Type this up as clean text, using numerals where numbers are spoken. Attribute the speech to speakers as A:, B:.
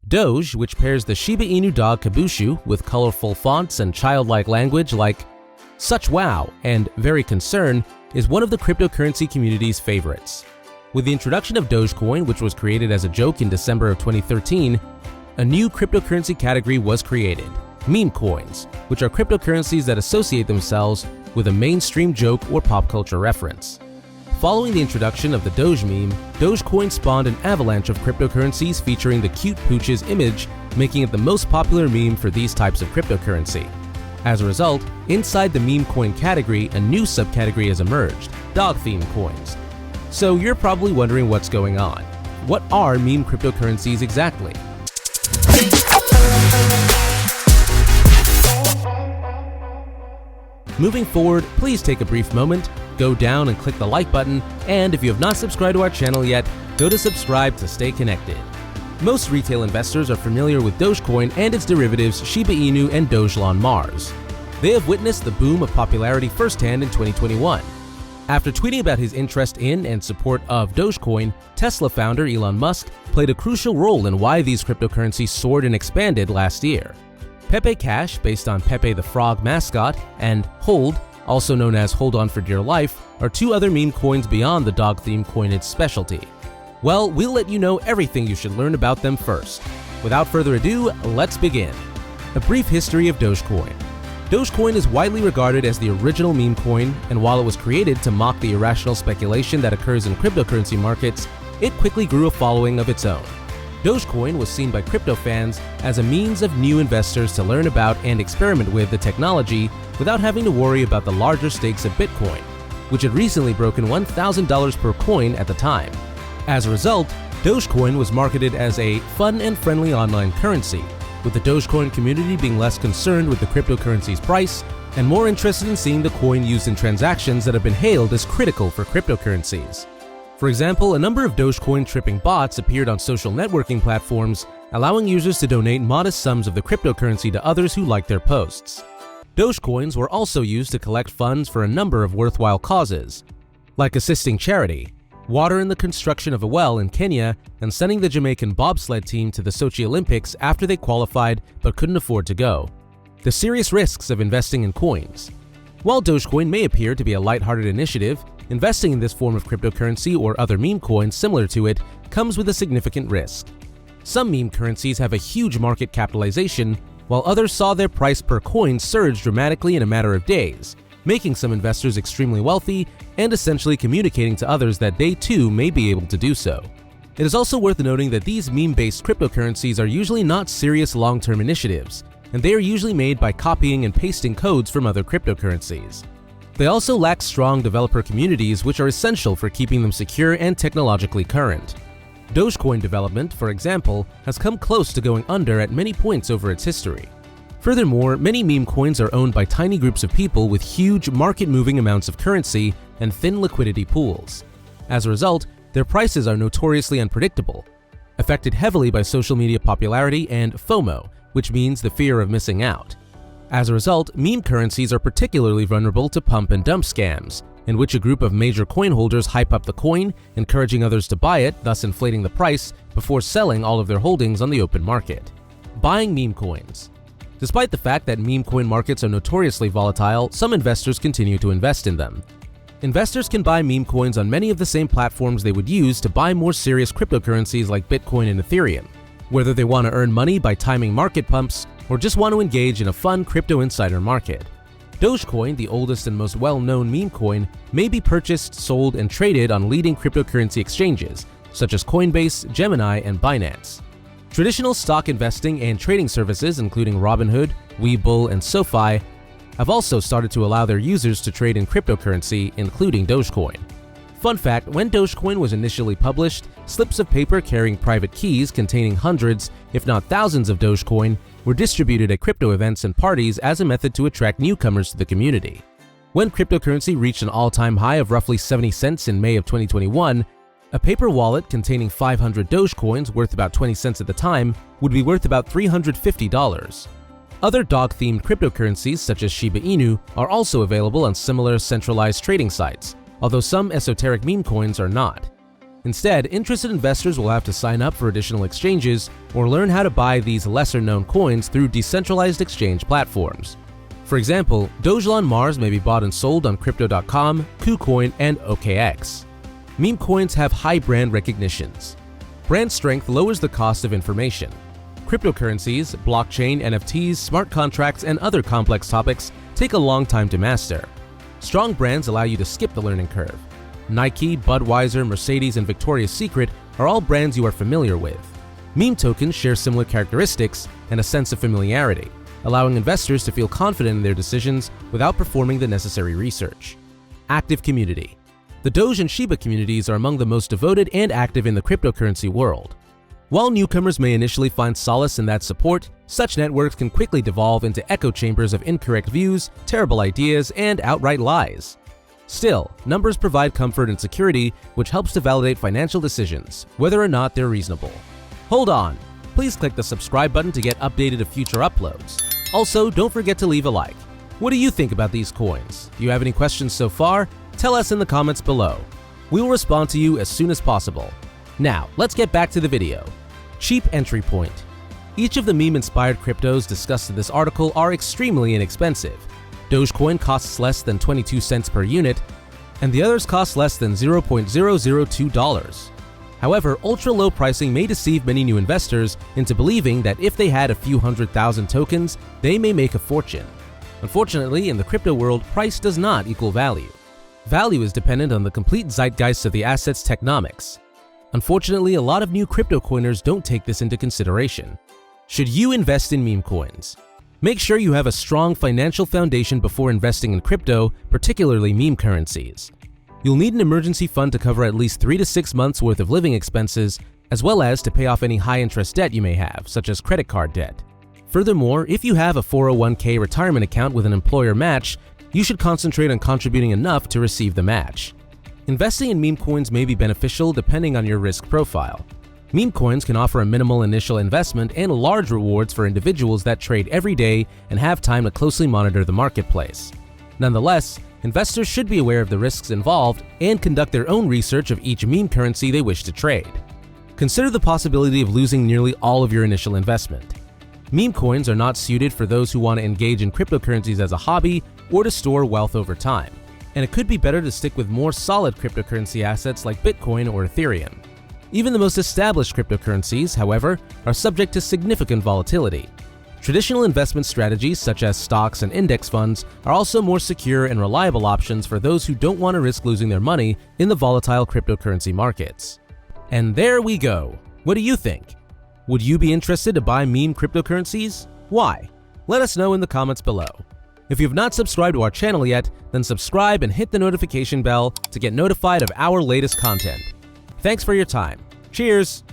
A: Doge, which pairs the Shiba Inu dog Kabushu with colorful fonts and childlike language like "such wow" and "very concerned," is one of the cryptocurrency community's favorites. With the introduction of Dogecoin, which was created as a joke in December of 2013, a new cryptocurrency category was created: meme coins, which are cryptocurrencies that associate themselves with a mainstream joke or pop culture reference. Following the introduction of the Doge meme, Dogecoin spawned an avalanche of cryptocurrencies featuring the cute pooch's image, making it the most popular meme for these types of cryptocurrency. As a result, inside the meme coin category, a new subcategory has emerged: dog-themed coins. So you're probably wondering what's going on. What are meme cryptocurrencies exactly? Moving forward, please take a brief moment, go down and click the like button, and if you have not subscribed to our channel yet, go to subscribe to stay connected. Most retail investors are familiar with Dogecoin and its derivatives Shiba Inu and Dogelon Mars. They have witnessed the boom of popularity firsthand in 2021. After tweeting about his interest in and support of Dogecoin, Tesla founder Elon Musk played a crucial role in why these cryptocurrencies soared and expanded last year. Pepe Cash, based on Pepe the Frog mascot, and Hold, also known as Hold On for Dear Life, are two other meme coins beyond the dog-themed coinage specialty. Well, we'll let you know everything you should learn about them first. Without further ado, let's begin. A brief history of Dogecoin. Dogecoin is widely regarded as the original meme coin, and while it was created to mock the irrational speculation that occurs in cryptocurrency markets, it quickly grew a following of its own. Dogecoin was seen by crypto fans as a means of new investors to learn about and experiment with the technology without having to worry about the larger stakes of Bitcoin, which had recently broken $1,000 per coin at the time. As a result, Dogecoin was marketed as a fun and friendly online currency, with the Dogecoin community being less concerned with the cryptocurrency's price and more interested in seeing the coin used in transactions that have been hailed as critical for cryptocurrencies. For example, a number of Dogecoin tripping bots appeared on social networking platforms, allowing users to donate modest sums of the cryptocurrency to others who liked their posts. Dogecoins were also used to collect funds for a number of worthwhile causes, like assisting charity, water in the construction of a well in Kenya, and sending the Jamaican bobsled team to the Sochi Olympics after they qualified but couldn't afford to go. The serious risks of investing in coins. While Dogecoin may appear to be a lighthearted initiative, investing in this form of cryptocurrency or other meme coins similar to it comes with a significant risk. Some meme currencies have a huge market capitalization, while others saw their price per coin surge dramatically in a matter of days, making some investors extremely wealthy and essentially communicating to others that they too may be able to do so. It is also worth noting that these meme-based cryptocurrencies are usually not serious long-term initiatives, and they are usually made by copying and pasting codes from other cryptocurrencies. They also lack strong developer communities, which are essential for keeping them secure and technologically current. Dogecoin development, for example, has come close to going under at many points over its history. Furthermore, many meme coins are owned by tiny groups of people with huge market-moving amounts of currency and thin liquidity pools. As a result, their prices are notoriously unpredictable, affected heavily by social media popularity and FOMO, which means the fear of missing out. As a result, meme currencies are particularly vulnerable to pump and dump scams, in which a group of major coin holders hype up the coin, encouraging others to buy it, thus inflating the price, before selling all of their holdings on the open market. Buying meme coins. Despite the fact that meme coin markets are notoriously volatile, some investors continue to invest in them. Investors can buy meme coins on many of the same platforms they would use to buy more serious cryptocurrencies like Bitcoin and Ethereum, whether they want to earn money by timing market pumps or just want to engage in a fun crypto insider market. Dogecoin, the oldest and most well-known meme coin, may be purchased, sold, and traded on leading cryptocurrency exchanges, such as Coinbase, Gemini, and Binance. Traditional stock investing and trading services, including Robinhood, Webull, and SoFi, have also started to allow their users to trade in cryptocurrency, including Dogecoin. Fun fact, when Dogecoin was initially published, slips of paper carrying private keys containing hundreds, if not thousands of Dogecoin were distributed at crypto events and parties as a method to attract newcomers to the community. When cryptocurrency reached an all-time high of roughly 70 cents in May of 2021, a paper wallet containing 500 Dogecoins, worth about 20 cents at the time, would be worth about $350. Other dog-themed cryptocurrencies, such as Shiba Inu, are also available on similar centralized trading sites, although some esoteric meme coins are not. Instead, interested investors will have to sign up for additional exchanges or learn how to buy these lesser-known coins through decentralized exchange platforms. For example, Dogelon Mars may be bought and sold on Crypto.com, KuCoin, and OKX. Meme coins have high brand recognitions. Brand strength lowers the cost of information. Cryptocurrencies, blockchain, NFTs, smart contracts, and other complex topics take a long time to master. Strong brands allow you to skip the learning curve. Nike, Budweiser, Mercedes, and Victoria's Secret are all brands you are familiar with. Meme tokens share similar characteristics and a sense of familiarity, allowing investors to feel confident in their decisions without performing the necessary research. Active community. The Doge and Shiba communities are among the most devoted and active in the cryptocurrency world. While newcomers may initially find solace in that support, such networks can quickly devolve into echo chambers of incorrect views, terrible ideas, and outright lies. Still, numbers provide comfort and security, which helps to validate financial decisions, whether or not they're reasonable. Hold on, please click the subscribe button to get updated of future uploads. Also, don't forget to leave a like. What do you think about these coins? Do you have any questions so far? Tell us in the comments below. We will respond to you as soon as possible. Now, let's get back to the video. Cheap entry point. Each of the meme-inspired cryptos discussed in this article are extremely inexpensive. Dogecoin costs less than 22 cents per unit, and the others cost less than $0.002. However, ultra-low pricing may deceive many new investors into believing that if they had a few 100,000 tokens, they may make a fortune. Unfortunately, in the crypto world, price does not equal value. Value is dependent on the complete zeitgeist of the asset's technomics. Unfortunately, a lot of new crypto coiners don't take this into consideration. Should you invest in meme coins? Make sure you have a strong financial foundation before investing in crypto, particularly meme currencies. You'll need an emergency fund to cover at least 3 to 6 months worth of living expenses, as well as to pay off any high-interest debt you may have, such as credit card debt. Furthermore, if you have a 401k retirement account with an employer match, you should concentrate on contributing enough to receive the match. Investing in meme coins may be beneficial depending on your risk profile. Meme coins can offer a minimal initial investment and large rewards for individuals that trade every day and have time to closely monitor the marketplace. Nonetheless, investors should be aware of the risks involved and conduct their own research of each meme currency they wish to trade. Consider the possibility of losing nearly all of your initial investment. Meme coins are not suited for those who want to engage in cryptocurrencies as a hobby or to store wealth over time, and it could be better to stick with more solid cryptocurrency assets like Bitcoin or Ethereum. Even the most established cryptocurrencies, however, are subject to significant volatility. Traditional investment strategies such as stocks and index funds are also more secure and reliable options for those who don't want to risk losing their money in the volatile cryptocurrency markets. And there we go. What do you think? Would you be interested to buy meme cryptocurrencies? Why? Let us know in the comments below. If you have not subscribed to our channel yet, then subscribe and hit the notification bell to get notified of our latest content. Thanks for your time. Cheers!